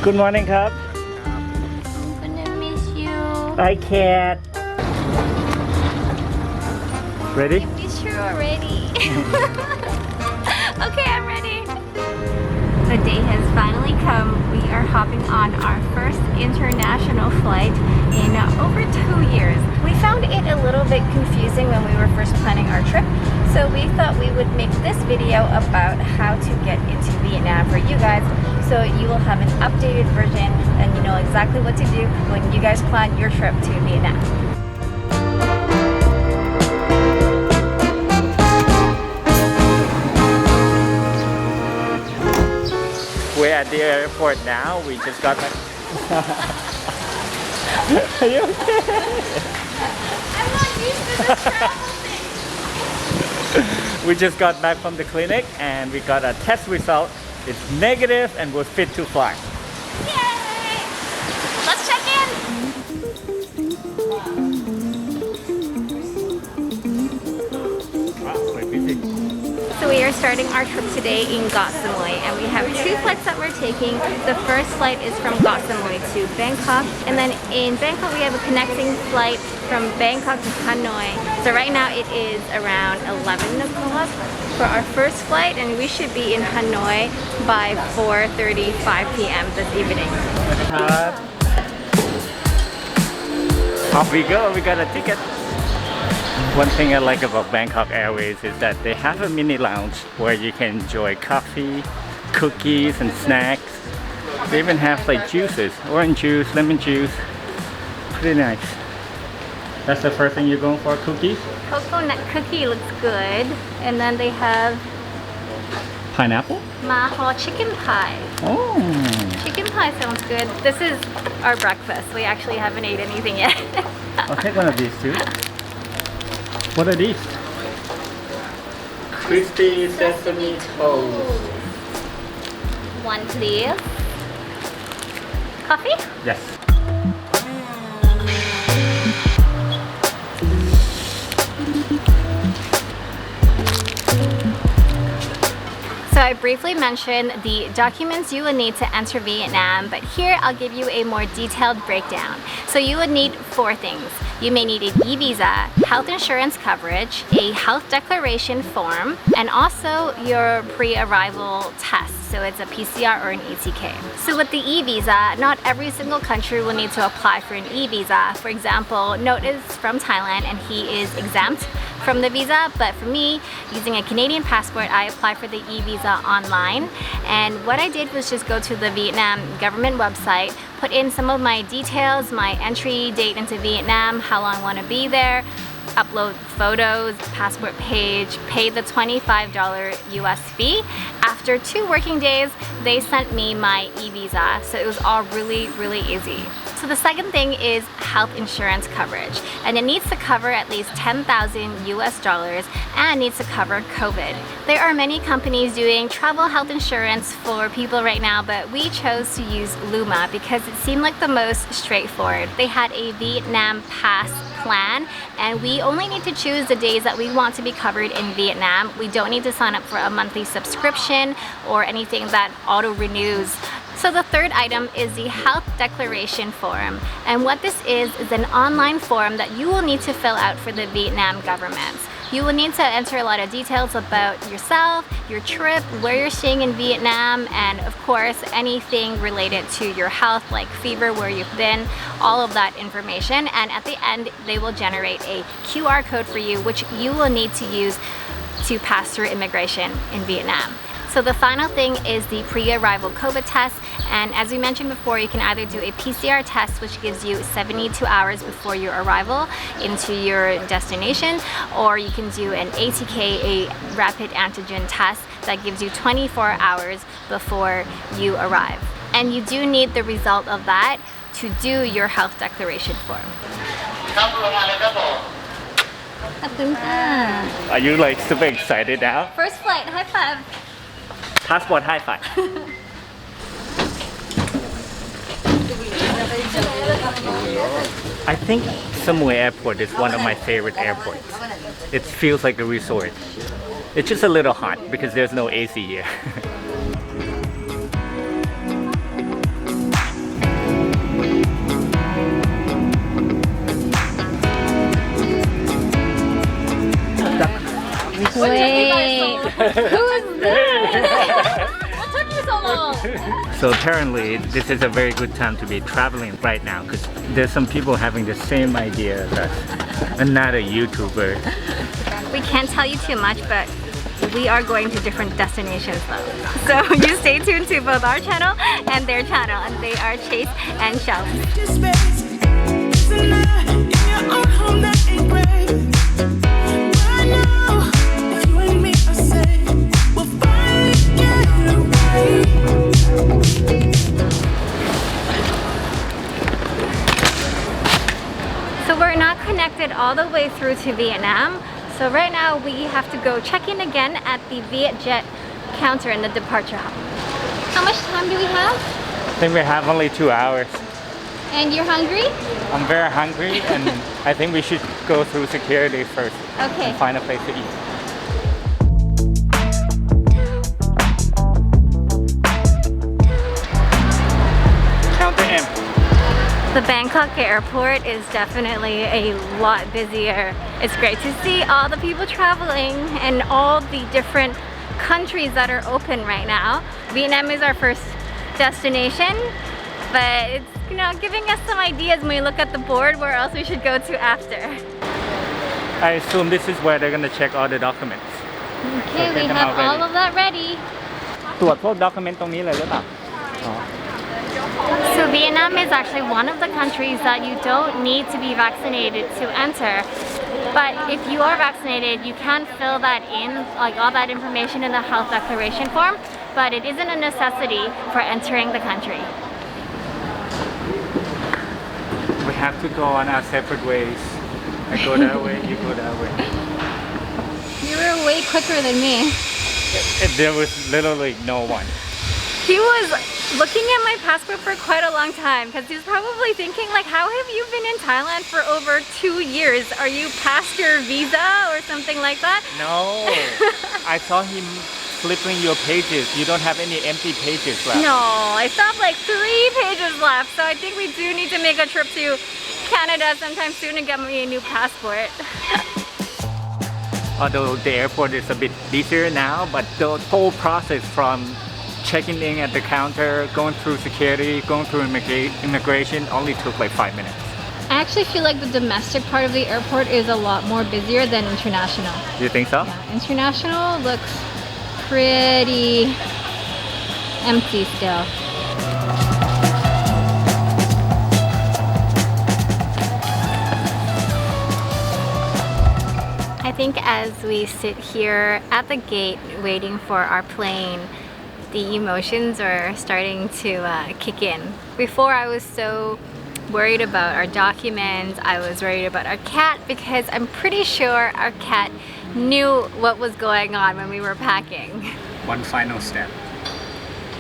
Good morning ครับ I'm gonna miss you. I can't. Ready? I miss you already. Okay, I'm ready. The day has finally come. We are hopping on our first international flight in over 2 years. We found it a little bit confusing when we were first planning our trip, so we thought we would make this video about how to get into Vietnam for you guys, so you will have an updated version and you know exactly what to do when you guys plan your trip to Vietnam. We're at the airport now. We just got back. Are you okay? I'm not used to this travel thing. We just got back from the clinic and we got a test result. It's negative and we're fit to fly. Yay! Let's check in. Wow, we're busy. So we are starting our trip today in Samui, and we have 2 flights that we're taking. The first flight is from Samui to Bangkok, and then in Bangkok we have a connecting flight from Bangkok to Hanoi. So right now it is around 11 o'clock for our first flight, and we should be in Hanoi by 4:35 p.m. this evening. Off we go, we got a ticket. One thing I like about Bangkok Airways is that they have a mini lounge where you can enjoy coffee, cookies and snacks. They even have like juices, orange juice, lemon juice. Pretty nice. That's the first thing you're going for, cookies? Coconut cookie looks good, and then they have Pineapple? Ma Ho chicken pie. Oh. Chicken pie sounds good. This is our breakfast. We actually haven't ate anything yet. I'll take one of these too. What are these? Crispy sesame toast. One please. Coffee? Yes. So I briefly mentioned the documents you will need to enter Vietnam, but here I'll give you a more detailed breakdown. So you would need 4 things. You may need an e-visa, health insurance coverage, a health declaration form, and also your pre-arrival test. So it's a PCR or an ATK. So with the e-visa, not every single country will need to apply for an e-visa. For example, Note is from Thailand and he is exempt from the visa, but for me, using a Canadian passport, I applied for the e-visa online. And what I did was just go to the Vietnam government website, put in some of my details, my entry date into Vietnam, how long I want to be there, upload photos, passport page, pay the $25 US fee. After 2 working days, they sent me my e-visa, so it was all really easy. So the second thing is health insurance coverage, and it needs to cover at least $10,000 US and needs to cover COVID. There are many companies doing travel health insurance for people right now, but we chose to use Luma because it seemed like the most straightforward. They had a Vietnam Pass plan, and we only need to choose the days that we want to be covered in Vietnam. We don't need to sign up for a monthly subscription or anything that auto-renews. So the third item is the health declaration form, and what this is an online form that you will need to fill out for the Vietnam government. You will need to enter a lot of details about yourself, your trip, where you're staying in Vietnam, and of course anything related to your health like fever, where you've been, all of that information. And at the end they will generate a QR code for you, which you will need to use to pass through immigration in Vietnam. So the final thing is the pre-arrival COVID test, and as we mentioned before, you can either do a PCR test, which gives you 72 hours before your arrival into your destination, or you can do an ATK, a rapid antigen test, that gives you 24 hours before you arrive. And you do need the result of that to do your health declaration form. Are you like super excited now? First flight, high five. Passport high five. I think Samui Airport is one of my favorite airports. It feels like a resort. It's just a little hot because there's no AC here. Wait, who's this? What took you so long? So apparently this is a very good time to be traveling right now because there's some people having the same idea as us. Another YouTuber. We can't tell you too much, but we are going to different destinations though. So you stay tuned to both our channel and their channel, and they are Chase and Shelly. So we're not connected all the way through to Vietnam. So right now we have to go check in again at the Vietjet counter in the departure hall. How much time do we have? I think we have only 2 hours. And you're hungry? I'm very hungry and I think we should go through security first. Okay. And find a place to eat. Counter M. The Bangkok airport is definitely a lot busier. It's great to see all the people traveling and all the different countries that are open right now. Vietnam is our first destination, but it's, you know, giving us some ideas when we look at the board where else we should go to after. I assume this is where they're gonna check all the documents. Okay, we have all of that ready. ตรวจพวก document ตรงนี้เลยหรือเปล่า So Vietnam is actually one of the countries that you don't need to be vaccinated to enter. But if you are vaccinated, you can fill that in, like all that information in the health declaration form, but it isn't a necessity for entering the country. We have to go on our separate ways. I go that way, you go that way. You were way quicker than me. There was literally no one. He was looking at my passport for quite a long time because he was probably thinking like, how have you been in Thailand for over 2 years? Are you past your visa or something like that? No, I saw him flipping your pages. You don't have any empty pages left. No, I still have like 3 pages left, so I think we do need to make a trip to Canada sometime soon and get me a new passport. Although the airport is a bit busier now, but the whole process from checking in at the counter, going through security, going through immigration only took like 5 minutes. I actually feel like the domestic part of the airport is a lot more busier than international. You think so? Yeah, international looks pretty empty still. I think as we sit here at the gate waiting for our plane, the emotions are starting to kick in. Before I was so worried about our documents, I was worried about our cat because I'm pretty sure our cat knew what was going on when we were packing. One final step.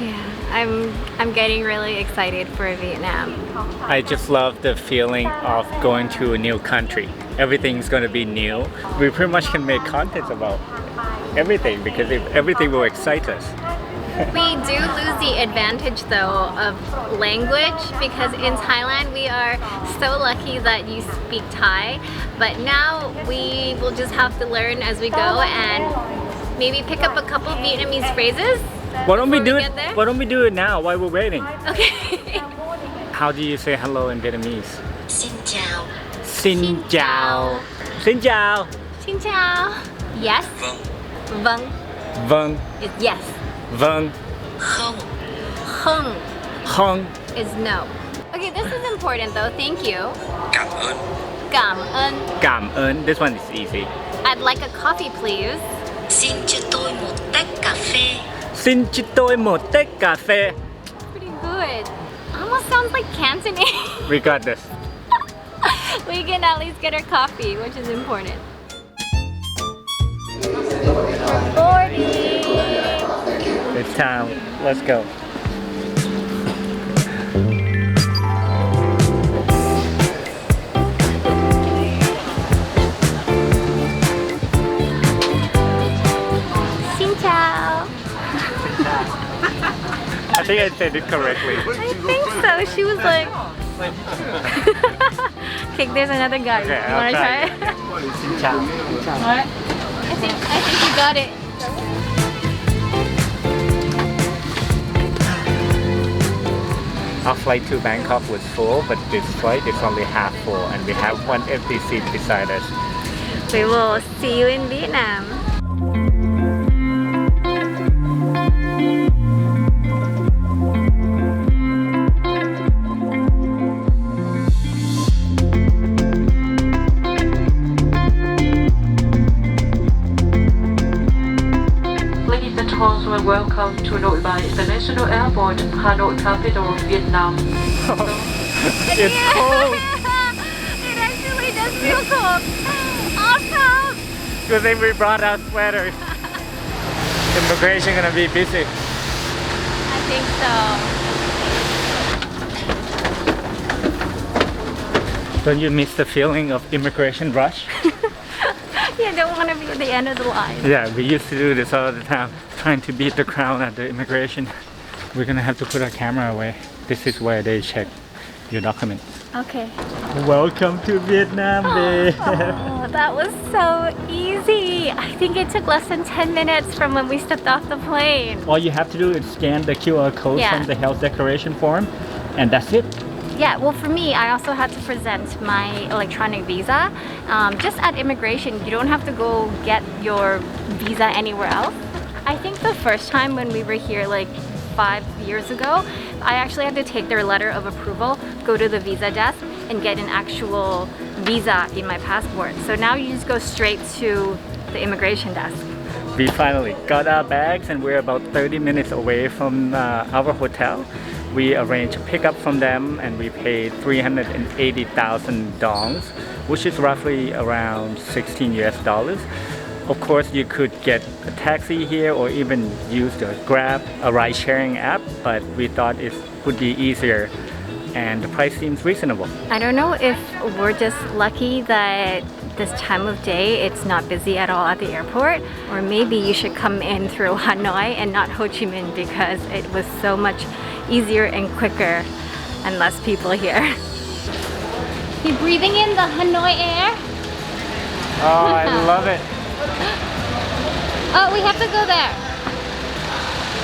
Yeah, I'm getting really excited for Vietnam. I just love the feeling of going to a new country. Everything's gonna be new. We pretty much can make content about everything because everything will excite us. We do lose the advantage though of language because in Thailand we are so lucky that you speak Thai, but now we will just have to learn as we go and maybe pick up a couple Vietnamese phrases. Why don't we do it? Why don't we do it now while we're waiting? Okay. How do you say hello in Vietnamese? Xin chào. Xin chào. Xin chào. Xin chào. Yes. Vâng. Vâng. Vâng. Is yes. Vâng. Không. Không Không. is no. Okay, this is important though. Thank you. Cảm ơn. Cảm ơn. Cảm ơn. This one is easy. I'd like a coffee, please. Xin cho tôi một tách cà phê. Xin cho tôi một tách cà phê. Pretty good. Almost sounds like Cantonese. We got this. We can at least get our coffee, which is important. Boarding. It's time. Let's go. Xin chào. I think I said it correctly. I think so. She was like... Okay, there's another guy. Okay, You want to try it? Xin chào. Alright. I think you got it. Our flight to Bangkok was full, but this flight is only half full, and we have one empty seat beside us. We will see you in Vietnam. Ladies and gentlemen, welcome to Nội Bài International Airport, Hanoi, capital of Vietnam. It's cold! It actually does feel cold. Awesome! Good thing we brought our sweaters. Immigration gonna be busy. I think so. Don't you miss the feeling of immigration rush? You don't want to be at the end of the line. Yeah, we used to do this all the time, trying to beat the crowd at the immigration. We're gonna have to put our camera away. This is where they check your documents. Okay. Welcome to Vietnam, babe. Oh, that was so easy. I think it took less than 10 minutes from when we stepped off the plane. All you have to do is scan the QR code Yeah. from the health declaration form, and that's it. Yeah, well for me, I also had to present my electronic visa. Just at immigration, you don't have to go get your visa anywhere else. I think the first time when we were here like 5 years ago, I actually had to take their letter of approval, go to the visa desk and get an actual visa in my passport. So now you just go straight to the immigration desk. We finally got our bags and we're about 30 minutes away from our hotel. We arranged a pickup from them and we paid 380,000 dongs, which is roughly around 16 US dollars. Of course, you could get a taxi here or even use the Grab, a ride-sharing app, but we thought it would be easier and the price seems reasonable. I don't know if we're just lucky that this time of day it's not busy at all at the airport, or maybe you should come in through Hanoi and not Ho Chi Minh because it was so much easier and quicker and less people here. You breathing in the Hanoi air? Oh, I love it. Oh, we have to go there.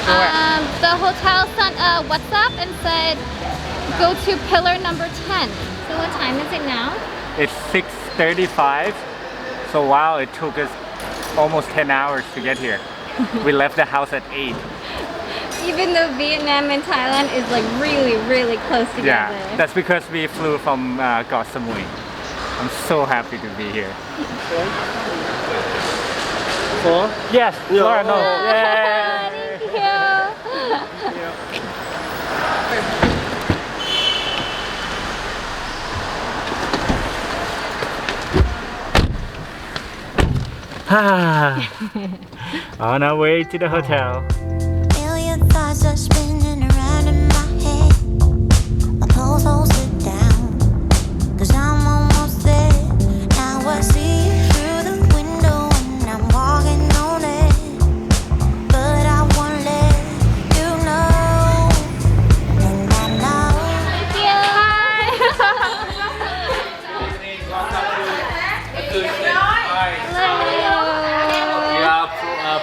Where? The hotel sent a WhatsApp and said go to pillar number 10. So what time is it now? It's 6:35, so wow, it took us almost 10 hours to get here. We left the house at 8. Even though Vietnam and Thailand is like really close together. Yeah, that's because we flew from Koh Samui. I'm so happy to be here. Four? Yes, Flora, no. Thank Yay! you. On our way to the hotel. Million thoughts are spinning around in my head. My pulse won't sit down, 'cause I'm almost there. Now I see you through the window and I'm walking on it. But I won't let you know. And I know. Thank you.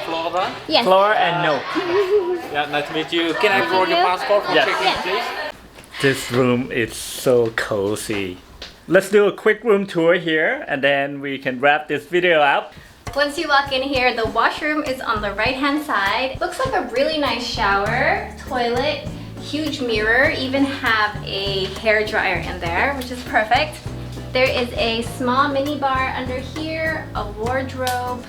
Flora. Yes. Flora and no. Yeah, nice to meet you. Can I borrow your passport for Yes. check-in, please? This room is so cozy. Let's do a quick room tour here and then we can wrap this video up. Once you walk in here, the washroom is on the right-hand side. Looks like a really nice shower, toilet, huge mirror, even have a hair dryer in there, which is perfect. There is a small mini bar under here, a wardrobe.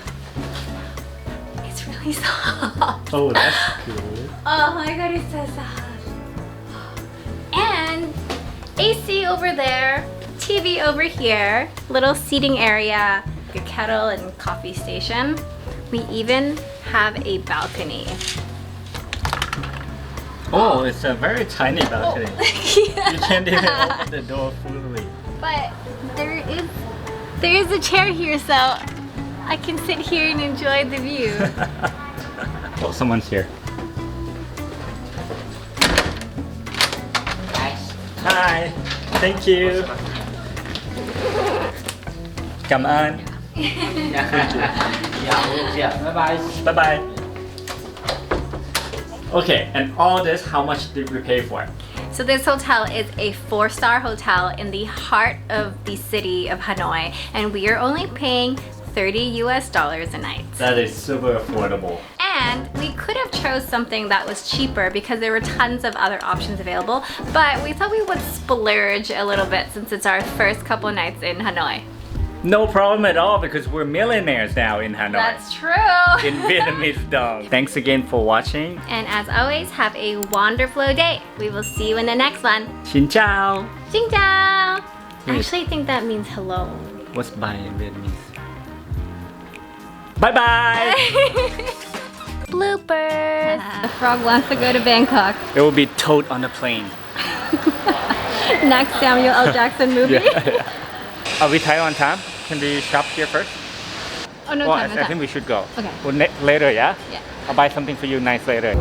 It's really soft. Oh, that's good. Oh my god, it's so soft. And AC over there, TV over here, little seating area, a kettle and coffee station. We even have a balcony. Oh, it's a very tiny balcony. Yeah. You can't even open the door fully. But there is a chair here, so I can sit here and enjoy the view. Oh, someone's here. Hi. Thank you. Come on. Bye bye. Bye bye. Okay, and all this, how much did we pay for? So this hotel is a 4-star hotel in the heart of the city of Hanoi, and we are only paying $30 US a night. That is super affordable. And we could have chose something that was cheaper because there were tons of other options available, but we thought we would splurge a little bit since it's our first couple nights in Hanoi. No problem at all because we're millionaires now in Hanoi. That's true. In Vietnamese dong. Thanks again for watching. And as always, have a wonderful day. We will see you in the next one. Xin chào. Xin chào. I Yes. actually think that means hello. What's bye in Vietnamese? Bye bye. Bloopers. The frog wants to go to Bangkok. It will be towed on a plane. Next Samuel L. Jackson movie. Are we tight on time? Can we shop here first? Oh, no Well, time, no I think time. we should go. Okay. Well, later, yeah? Yeah. I'll buy something for you nice later.